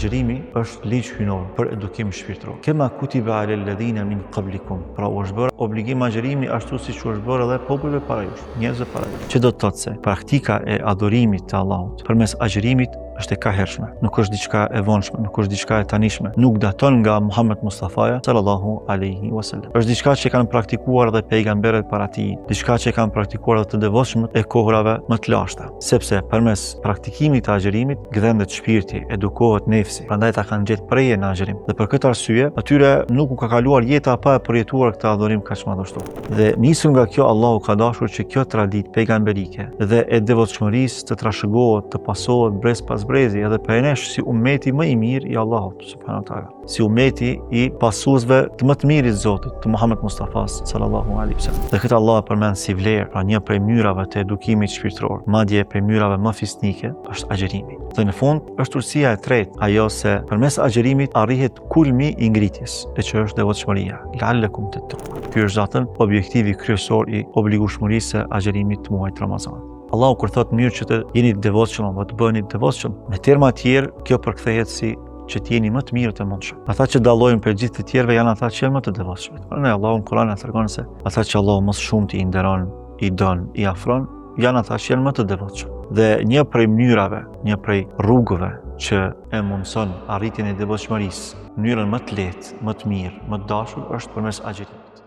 agjërimi është ligj hyjnor për edukim shpirtëror. Kema kutiba alel ladhina min qablikum. Pra u është bërë obligim agjërimi ashtu siç u është bërë edhe popujve para jush, njerëzve para jush. Që do të thotë se praktika e adhurimit të Allahut përmes agjërimit është e kahershme, nuk është diçka e vonshme, nuk është diçka e tanishme, nuk daton nga Muhammed Mustafaja sallallahu alaihi wasallam. Është diçka që kanë praktikuar edhe pejgamberët para tij, diçka që kanë praktikuar edhe të devotshmët e kohërave më të lashta, sepse përmes praktikimit të agjërimit gdhendet shpirti, edukohet nefsi, prandaj ta kanë gjetë preje në agjërim. Dhe për këtë arsye, atyre nuk u ka kaluar jeta pa e përjetuar këtë adhurim kaq madhështor. Dhe nisur nga kjo, Allahu ka dashur që kjo traditë pejgamberike dhe e devotshmërisë të trashëgohet, të pasohet brez pas brezi edhe për nesh si ummeti më i mirë i Allahut subhanahu wa taala, si ummeti i pasuesve të më të mirit Zotit, të Muhammed Mustafas sallallahu alaihi wasallam. Dhe këtë Allah përmend si vlerë, pra një prej mënyrave të edukimit shpirtëror, madje prej mënyrave më fisnike, është agjërimi. Dhe në fund është urtësia e tretë, ajo se përmes agjërimit arrihet kulmi i ngritjes, e që është devotshmëria. La'allakum tattaqun. Ky është zatën objektivi kryesor i obligueshmërisë së agjërimit të muajit Ramazan. Allahu kur thot mirë që të jeni të devotshëm apo të bëheni të devotshëm, me terma të tjerë kjo përkthehet si që të jeni më të mirë të mundshëm. Ata që dallojnë për gjithë të tjerëve janë ata që janë më të devotshëm. Ne Allahu në Kur'an na tregon se ata që Allahu më shumë i nderon, i don, i afron, janë ata që janë më të devotshëm. Dhe një prej mënyrave, një prej rrugëve që e mundson arritjen e devotshmërisë, mënyrën më të lehtë, më të mirë, më të dashur është përmes agjërimit.